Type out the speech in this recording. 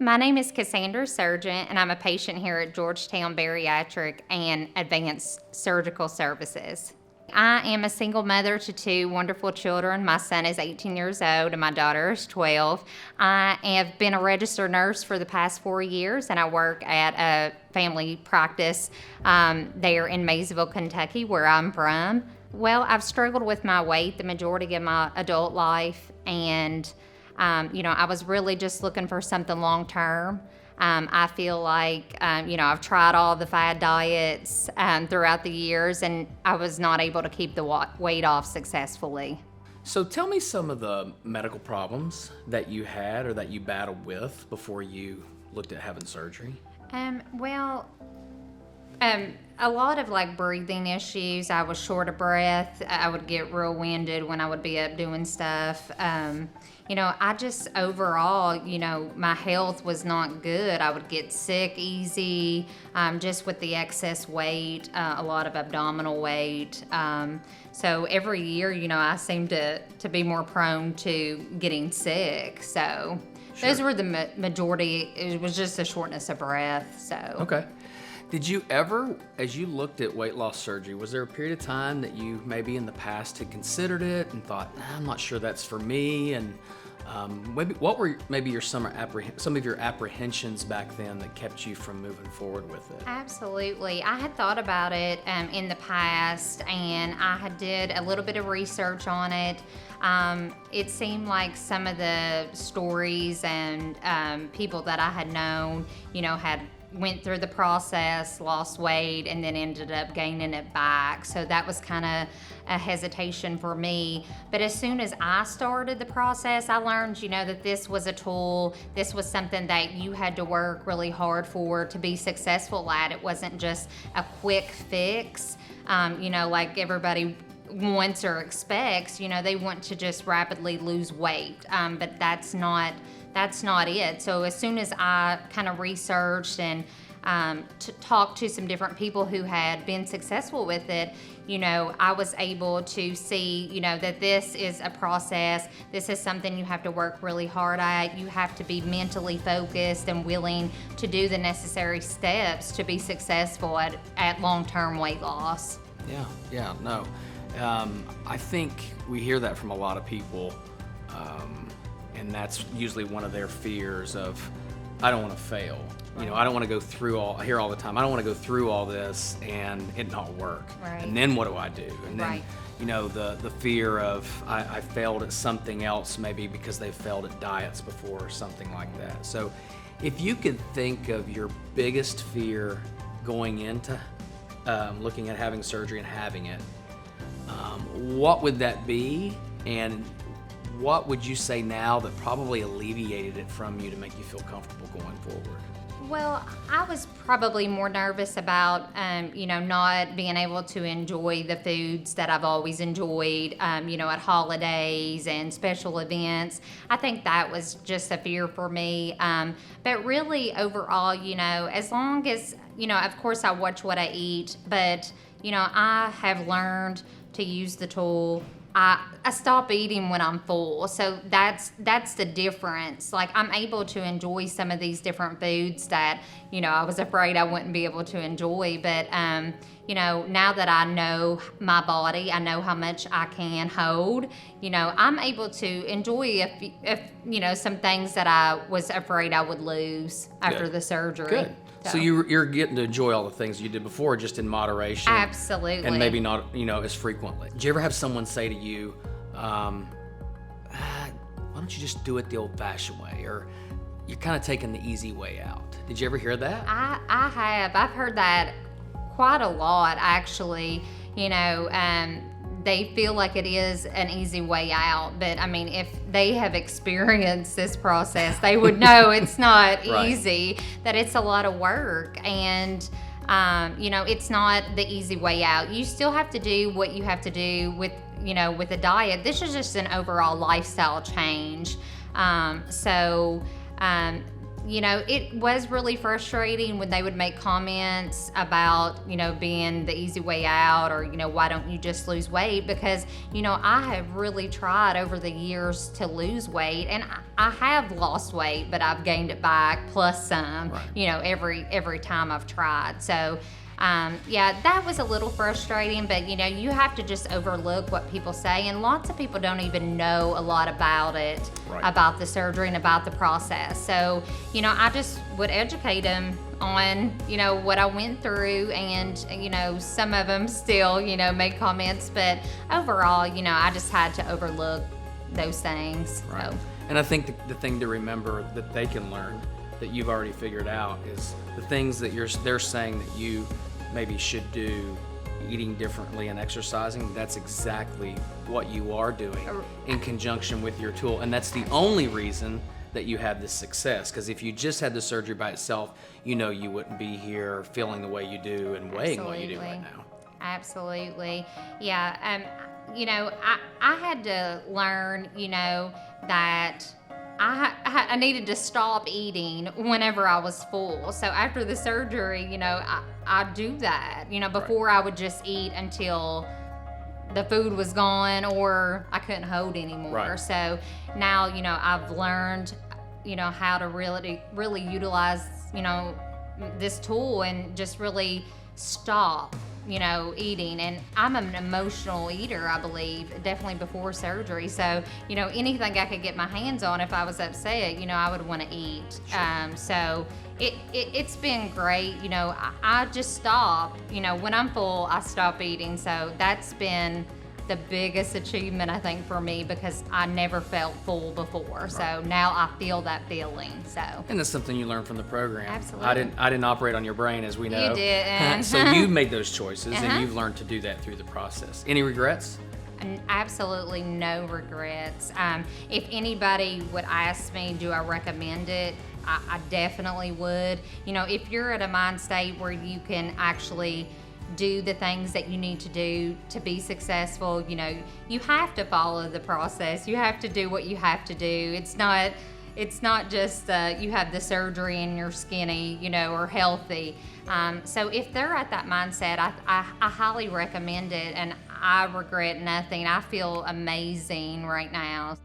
My name is Kassandra Sergent, and I'm a patient here at Georgetown Bariatric and Advanced Surgical Services. I am a single mother to two wonderful children. My son is 18 years old and my daughter is 12. I have been a registered nurse for the past 4 years, and I work at a family practice there in Maysville, Kentucky, where I'm from. Well, I've struggled with my weight the majority of my adult life, and I was really just looking for something long term. I feel like, I've tried all the fad diets throughout the years, and I was not able to keep the weight off successfully. So tell me some of the medical problems that you had or that you battled with before you looked at having surgery. A lot of breathing issues. I was short of breath. I would get real winded when I would be up doing stuff. I just overall, my health was not good. I would get sick easy, just with the excess weight, a lot of abdominal weight. So every year, I seem to be more prone to getting sick. So Sure. Those were the majority. It was just a shortness of breath. So. Okay. Did you ever, as you looked at weight loss surgery, was there a period of time that you maybe in the past had considered it and thought, I'm not sure that's for me? And maybe what were maybe some of your apprehensions back then that kept you from moving forward with it? Absolutely. I had thought about it in the past, and I had did a little bit of research on it. It seemed like some of the stories and people that I had known, had went through the process, lost weight, and then ended up gaining it back. So that was kind of a hesitation for me. But as soon as I started the process, I learned, that this was a tool. This was something that you had to work really hard for to be successful at. It wasn't just a quick fix, like everybody wants or expects. They want to just rapidly lose weight, but that's not it. So as soon as I kind of researched and talked to some different people who had been successful with it, I was able to see, that this is a process. This is something you have to work really hard at. You have to be mentally focused and willing to do the necessary steps to be successful at long-term weight loss. Yeah, no. I think we hear that from a lot of people. And that's usually one of their fears of, I don't want to fail. Right. I don't want to go through I hear all the time, I don't want to go through all this and it not work. Right. And then what do I do? And then, right. The fear of, I failed at something else, maybe because they failed at diets before or something like that. So if you could think of your biggest fear going into looking at having surgery and having it, what would that be? And what would you say now that probably alleviated it from you to make you feel comfortable going forward? Well, I was probably more nervous about, not being able to enjoy the foods that I've always enjoyed, at holidays and special events. I think that was just a fear for me. But really, overall, as long as, of course I watch what I eat, but, I have learned to use the tool. I stop eating when I'm full, so that's the difference. I'm able to enjoy some of these different foods that I was afraid I wouldn't be able to enjoy. But now that I know my body, I know how much I can hold. I'm able to enjoy if some things that I was afraid I would lose after the surgery. Good. So you're getting to enjoy all the things you did before, just in moderation. Absolutely. And maybe not, as frequently. Did you ever have someone say to you, why don't you just do it the old-fashioned way? Or you're kind of taking the easy way out. Did you ever hear that? I have. I've heard that quite a lot, actually. They feel like it is an easy way out, but if they have experienced this process, they would know it's not Right. easy, that it's a lot of work, and it's not the easy way out. You still have to do what you have to do with a diet. This is just an overall lifestyle change. it was really frustrating when they would make comments about, being the easy way out, or, why don't you just lose weight? Because, I have really tried over the years to lose weight, and I have lost weight, but I've gained it back plus some, Right. every time I've tried. So, that was a little frustrating, but you have to just overlook what people say, and lots of people don't even know a lot about it, Right. about the surgery and about the process. So, I just would educate them on, what I went through, and, some of them still, make comments, but overall, I just had to overlook those things. Right. So. And I think the thing to remember that they can learn that you've already figured out is the things that they're saying that you maybe should do, eating differently and exercising. That's exactly what you are doing in conjunction with your tool, and that's the only reason that you had this success. Because if you just had the surgery by itself, you wouldn't be here feeling the way you do and weighing what you do right now. Absolutely. Yeah. I had to learn, that I needed to stop eating whenever I was full. So after the surgery, I do that. Before I would just eat until the food was gone or I couldn't hold anymore. Right. So now, I've learned, how to really utilize, this tool and just really stop, eating. And I'm an emotional eater, I believe, definitely before surgery. So, anything I could get my hands on, if I was upset, I would want to eat. Sure. So it's been great. I just stop, when I'm full, I stop eating. So that's been the biggest achievement, I think, for me, because I never felt full before. So Right. now I feel that feeling. So. And that's something you learned from the program. Absolutely. I didn't operate on your brain, as we know. You didn't. So you made those choices, Uh-huh. and you've learned to do that through the process. Any regrets? Absolutely no regrets. If anybody would ask me, do I recommend it? I definitely would. If you're at a mind state where you can actually do the things that you need to do to be successful, you have to follow the process. You have to do what you have to do. It's not just you have the surgery and you're skinny, or healthy. So if they're at that mindset, I highly recommend it, and I regret nothing. I feel amazing right now.